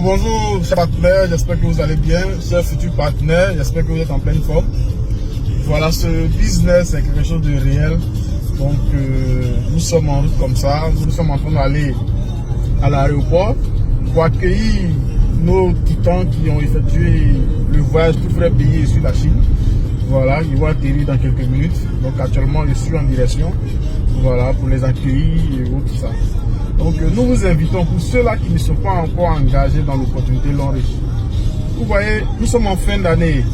Bonjour chers partenaires, j'espère que vous allez bien. Chers futurs partenaires, j'espère que vous êtes en pleine forme. Voilà, ce business est quelque chose de réel. Donc nous sommes en route comme ça. Nous sommes en train d'aller à l'aéroport pour accueillir nos titans qui ont effectué le voyage tout frais payé sur la Chine. Voilà, ils vont atterrir dans quelques minutes. Donc actuellement je suis en direction. Voilà, pour les accueillir et tout ça. Donc nous vous invitons, pour ceux-là qui ne sont pas encore engagés dans l'opportunité Long Reach. Vous voyez, nous sommes en fin d'année.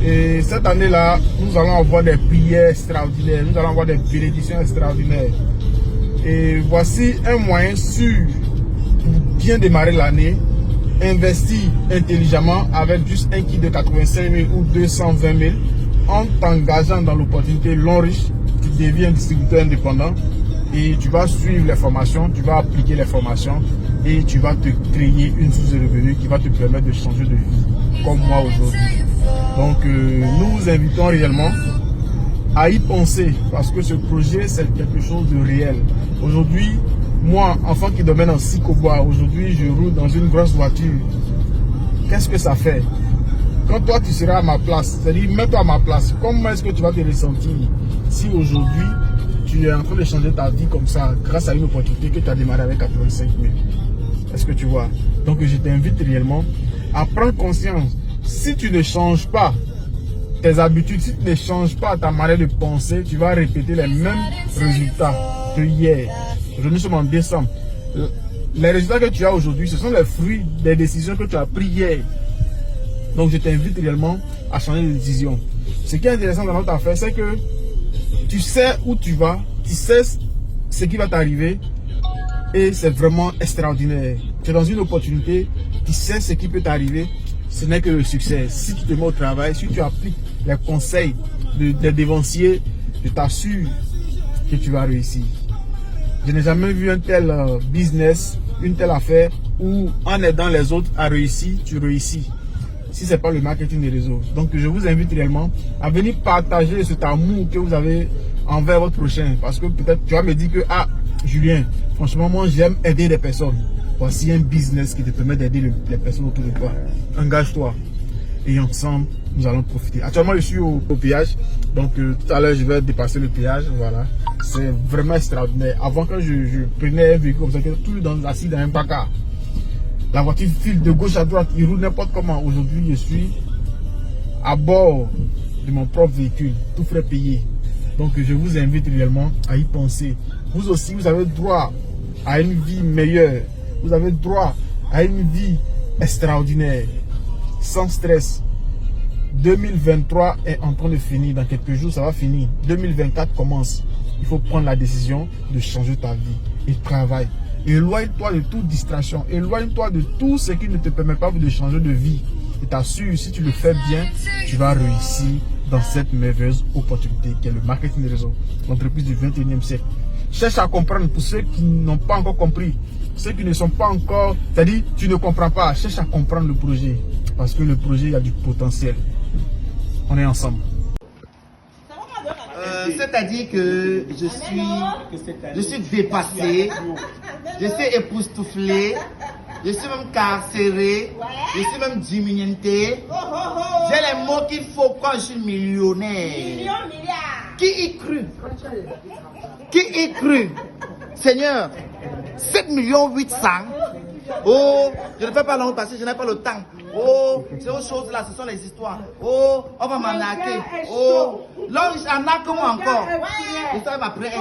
Et cette année-là, nous allons avoir des prières extraordinaires. Nous allons avoir des bénédictions extraordinaires. Et voici un moyen sûr pour bien démarrer l'année. Investir intelligemment avec juste un kit de 85 000 ou 220 000 en t'engageant dans l'opportunité Long Reach. Tu deviens distributeur indépendant. Et tu vas suivre les formations, tu vas appliquer les formations et tu vas te créer une source de revenus qui va te permettre de changer de vie, comme moi aujourd'hui. Donc nous vous invitons réellement à y penser parce que ce projet c'est quelque chose de réel. Aujourd'hui, moi, enfant qui domine en Sikobois, aujourd'hui je roule dans une grosse voiture. Qu'est-ce que ça fait? Quand toi tu seras à ma place, c'est-à-dire mets-toi à ma place, comment est-ce que tu vas te ressentir si aujourd'hui tu es en train de changer ta vie comme ça, grâce à une opportunité que tu as démarré avec 85 000. Est-ce que tu vois? Donc je t'invite réellement à prendre conscience. Si tu ne changes pas tes habitudes, si tu ne changes pas ta manière de penser, tu vas répéter les mêmes résultats que hier. Aujourd'hui, nous sommes en décembre. Les résultats que tu as aujourd'hui, ce sont les fruits des décisions que tu as prises hier. Donc je t'invite réellement à changer de décision. Ce qui est intéressant dans notre affaire, c'est que tu sais où tu vas, tu sais ce qui va t'arriver et c'est vraiment extraordinaire. Tu es dans une opportunité, tu sais ce qui peut t'arriver, ce n'est que le succès. Si tu te mets au travail, si tu appliques les conseils des dévanciers, je t'assure que tu vas réussir. Je n'ai jamais vu un tel business, une telle affaire où en aidant les autres à réussir, tu réussis. Si ce n'est pas le marketing des réseaux. Donc je vous invite réellement à venir partager cet amour que vous avez envers votre prochain. Parce que peut-être tu vas me dire que, ah Julien, franchement moi j'aime aider les personnes. Voici un business qui te permet d'aider les personnes autour de toi. Engage-toi et ensemble nous allons profiter. Actuellement je suis au péage. Donc tout à l'heure je vais dépasser le péage. Voilà. C'est vraiment extraordinaire. Avant quand je prenais un véhicule comme ça, tout assis dans un placard. La voiture file de gauche à droite, il roule n'importe comment. Aujourd'hui, je suis à bord de mon propre véhicule, tout frais payé. Donc, je vous invite réellement à y penser. Vous aussi, vous avez droit à une vie meilleure. Vous avez droit à une vie extraordinaire, sans stress. 2023 est en train de finir. Dans quelques jours, ça va finir. 2024 commence. Il faut prendre la décision de changer ta vie et travailler. Éloigne-toi de toute distraction. Éloigne-toi de tout ce qui ne te permet pas de changer de vie. Et t'assure, si tu le fais bien, tu vas réussir dans cette merveilleuse opportunité qui est le marketing des réseaux, l'entreprise du 21e siècle. Cherche à comprendre pour ceux qui n'ont pas encore compris. Ceux qui ne sont pas encore... C'est-à-dire, tu ne comprends pas. Cherche à comprendre le projet. Parce que le projet, il y a du potentiel. On est ensemble. C'est-à-dire que je suis dépassé, je suis époustouflé, je suis même carcéré, je suis même diminué. J'ai les mots qu'il faut quand je suis millionnaire. Qui y crut? Qui y crut? Seigneur, 7 800 000. Oh, je ne fais pas long parce que je n'ai pas le temps. Oh, c'est autre chose là, ce sont les histoires. Oh, on va m'arnaquer. Oh, là, arnaque-moi encore. Et ça, ma prête SD.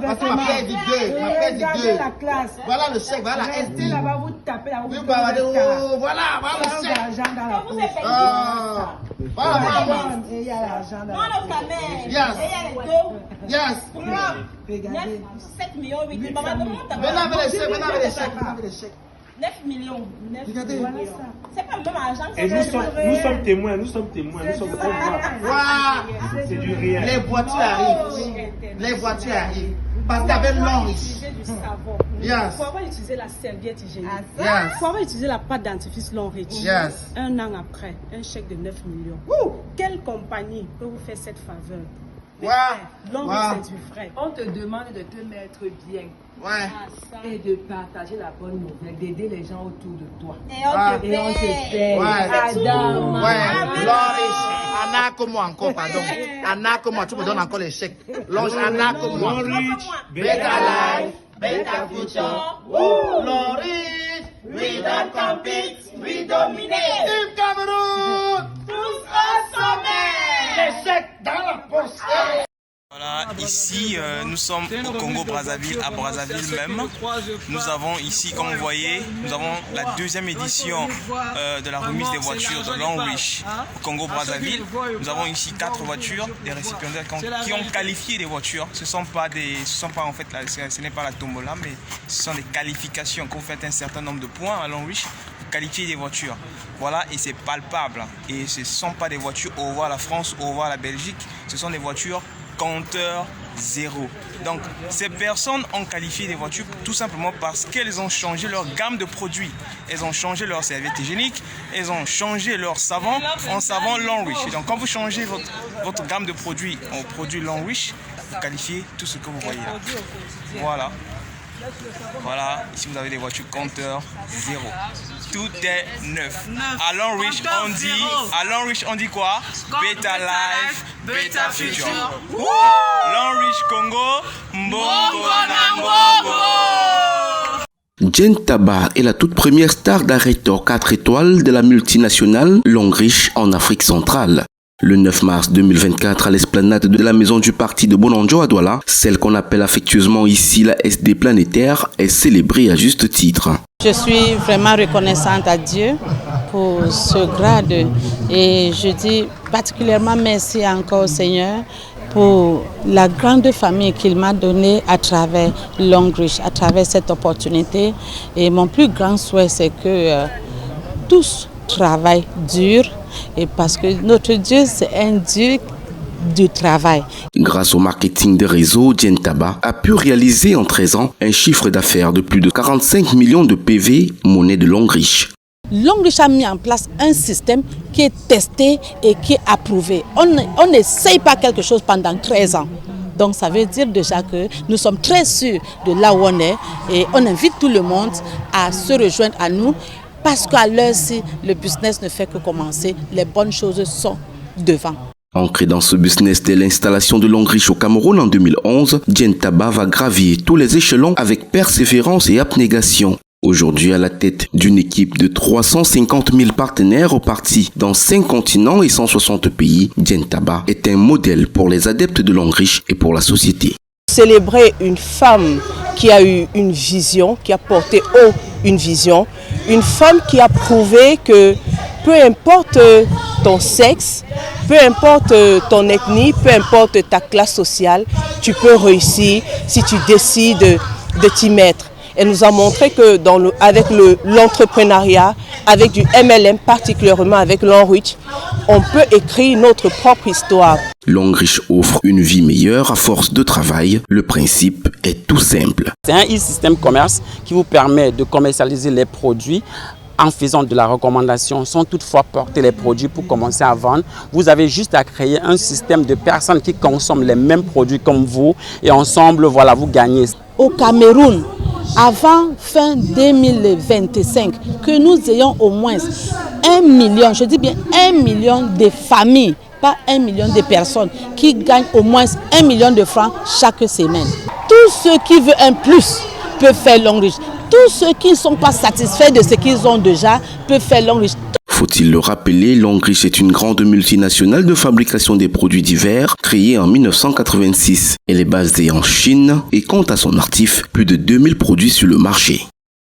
Parce que ma prête SD. Voilà le chèque, voilà la SD. Oui, voilà le chèque. Voilà, maman. Il y a l'argent dans la caméra. Yes. Yes. 7 millions, 8 millions. Venez avec les chèques. 9 millions. Regardez. C'est pas le même argent. Et nous sommes témoins. Nous sommes c'est du réel. Les voitures arrivent. Parce qu'avec Long Reach. Yes. Pour avoir utilisé la serviette hygiénique. Yes. Pour avoir utilisé la pâte dentifrice Long Reach. Yes. Un an après, un chèque de 9 millions. Quelle compagnie peut vous faire cette faveur? Long Ouais. Rich, c'est du vrai. On te demande de te mettre bien Ouais. Ah, ça. et de partager la bonne nouvelle, d'aider les gens autour de toi. Et on te Et on te paye. paye. Ouais. Adam. Ouais, Long Anna comme moi encore, pardon. Anna comme moi, tu me donnes encore les chèques. Long Anna comme moi. Long Rich, Better life, better future. Long Rich, we don't compete, we dominate. Team Cameroun, tous au sommet. Les chèques dans la poche. Voilà, ici nous sommes au Congo-Brazzaville, à Brazzaville même. Nous avons ici, comme vous voyez, nous avons la deuxième édition de la remise des voitures de Long Rich au Congo-Brazzaville. Nous avons ici 4 voitures, des récipiendaires qui ont qualifié des voitures. Ce n'est pas en fait, ce n'est pas la tombola, mais ce sont des qualifications. Quand vous faites un certain nombre de points à Long Rich, vous qualifiez des voitures. Voilà, et c'est palpable. Et ce ne sont pas des voitures au revoir la France, au revoir la Belgique. Ce sont des voitures compteur zéro. Donc ces personnes ont qualifié des voitures tout simplement parce qu'elles ont changé leur gamme de produits. Elles ont changé leur serviette hygiénique, elles ont changé leur savon en savon Long Rich. Et donc quand vous changez votre gamme de produits en produit Long Rich, vous qualifiez tout ce que vous voyez là. Voilà. Voilà, ici vous avez des voitures compteur zéro. Tout est neuf. À Long Rich on dit quoi? Better life, better future. Long Rich Congo, mbongo na mbongo. Jen Taba est la toute première star d'Aretor 4 étoiles de la multinationale Long Rich en Afrique centrale. Le 9 mars 2024, à l'esplanade de la maison du parti de Bonanjo à Douala, celle qu'on appelle affectueusement ici la SD planétaire, est célébrée à juste titre. Je suis vraiment reconnaissante à Dieu pour ce grade et je dis particulièrement merci encore au Seigneur pour la grande famille qu'il m'a donnée à travers Long Rich, à travers cette opportunité. Et mon plus grand souhait, c'est que tous travaillent dur. Et parce que notre Dieu, c'est un Dieu du travail. Grâce au marketing des réseaux, Jen Taba a pu réaliser en 13 ans un chiffre d'affaires de plus de 45 millions de PV, monnaie de Long Rich. Long Rich a mis en place un système qui est testé et qui est approuvé. On n'essaye pas quelque chose pendant 13 ans. Donc ça veut dire déjà que nous sommes très sûrs de là où on est et on invite tout le monde à se rejoindre à nous. Parce qu'à l'heure-ci, le business ne fait que commencer, les bonnes choses sont devant. Ancré dans ce business dès l'installation de Long Rich au Cameroun en 2011, Jen Taba va gravir tous les échelons avec persévérance et abnégation. Aujourd'hui à la tête d'une équipe de 350 000 partenaires repartis dans 5 continents et 160 pays, Jen Taba est un modèle pour les adeptes de Long Rich et pour la société. Célébrer une femme qui a eu une vision, qui a porté haut une vision, une femme qui a prouvé que peu importe ton sexe, peu importe ton ethnie, peu importe ta classe sociale, tu peux réussir si tu décides de t'y mettre. Elle nous a montré que avec l'entrepreneuriat, avec du MLM, particulièrement avec Long Rich, on peut écrire notre propre histoire. Long Rich offre une vie meilleure à force de travail. Le principe est tout simple. C'est un e-système commerce qui vous permet de commercialiser les produits en faisant de la recommandation, sans toutefois porter les produits pour commencer à vendre. Vous avez juste à créer un système de personnes qui consomment les mêmes produits comme vous et ensemble, voilà, vous gagnez. Au Cameroun, avant fin 2025, que nous ayons au moins 1 million, je dis bien 1 million de familles, pas 1 million de personnes qui gagnent au moins 1 million de francs chaque semaine. Tous ceux qui veulent un plus peuvent faire Long Rich. Tous ceux qui ne sont pas satisfaits de ce qu'ils ont déjà peuvent faire Long Rich. Faut-il le rappeler, Long Rich est une grande multinationale de fabrication des produits divers créée en 1986. Elle est basée en Chine et compte à son actif plus de 2000 produits sur le marché.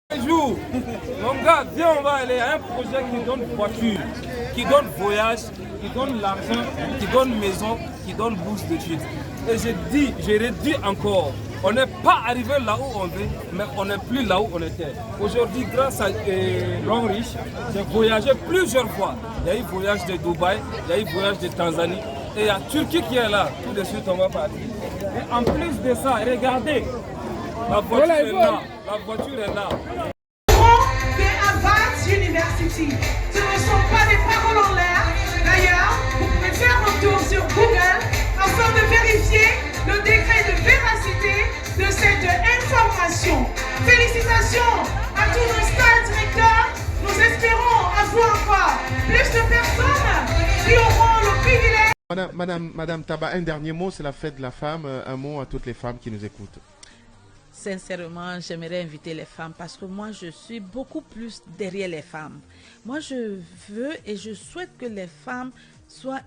Bonjour, mon gars, viens, on va aller à un projet qui donne voiture, qui donne voyage, qui donne l'argent, qui donne maison, qui donne bourse d'études. Et je redis encore, on n'est pas arrivé là où on veut, mais on n'est plus là où on était. Aujourd'hui, grâce à Long Rich, j'ai voyagé plusieurs fois. Il y a eu voyage de Dubaï, il y a eu voyage de Tanzanie, et il y a Turquie qui est là. Tout de suite, on va partir. Et en plus de ça, regardez, la voiture est là. La voiture est là. University. Ce ne sont pas des paroles en l'air. D'ailleurs, vous pouvez faire un tour sur Google afin de vérifier Madame Taba, un dernier mot, c'est la fête de la femme. Un mot à toutes les femmes qui nous écoutent. Sincèrement, j'aimerais inviter les femmes parce que moi, je suis beaucoup plus derrière les femmes. Moi, je veux et je souhaite que les femmes soient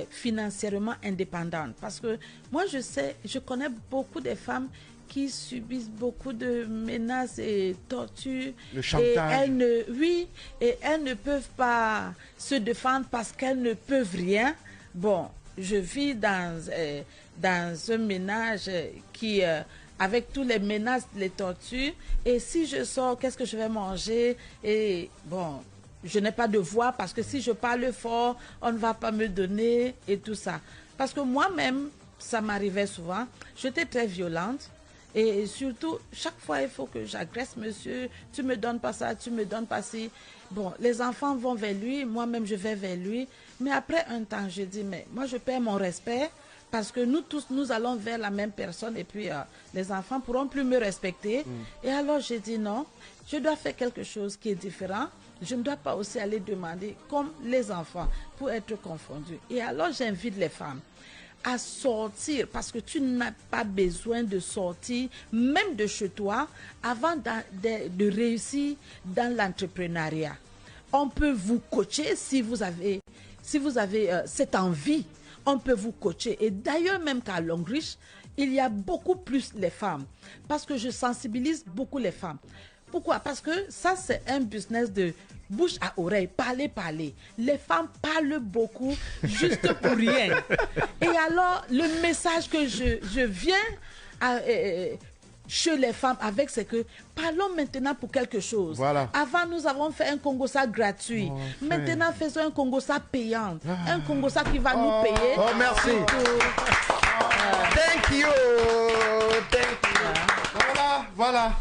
financièrement indépendantes. Parce que moi, je connais beaucoup de femmes qui subissent beaucoup de menaces et tortures. Le chantage. Et elles ne peuvent pas se défendre parce qu'elles ne peuvent rien. Bon, je vis dans un ménage qui... avec tous les menaces, les tortures. Et si je sors, qu'est-ce que je vais manger? Et bon, je n'ai pas de voix parce que si je parle fort, on ne va pas me donner et tout ça. Parce que moi-même, ça m'arrivait souvent. J'étais très violente. Et surtout, chaque fois, il faut que j'agresse monsieur. Tu me donnes pas ça, tu me donnes pas ci. Bon, les enfants vont vers lui, moi-même je vais vers lui. Mais après un temps, je dis, mais moi je perds mon respect. Parce que nous tous, nous allons vers la même personne et puis les enfants pourront plus me respecter. Et alors j'ai dit non, je dois faire quelque chose qui est différent. Je ne dois pas aussi aller demander comme les enfants pour être confondus. Et alors j'invite les femmes à sortir parce que tu n'as pas besoin de sortir même de chez toi avant de réussir dans l'entrepreneuriat. On peut vous coacher si vous avez cette envie. On peut vous coacher. Et d'ailleurs, même qu'à Longreach, il y a beaucoup plus les femmes. Parce que je sensibilise beaucoup les femmes. Pourquoi? Parce que ça, c'est un business de bouche à oreille. Parler. Les femmes parlent beaucoup juste pour rien. Et alors, le message que je viens chez les femmes avec, c'est que parlons maintenant pour quelque chose. Voilà. Avant, nous avons fait un Congossa gratuit. Maintenant, faisons un Congossa payant. Un Congossa qui va nous payer. Oh, merci. Thank you. Voilà.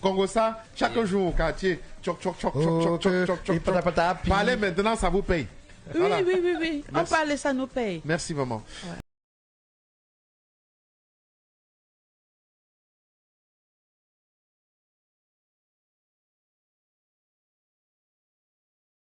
Congossa, chaque jour au quartier. Parlez maintenant, ça vous paye. Oui. On parle, ça nous paye. Merci, maman. Ouais.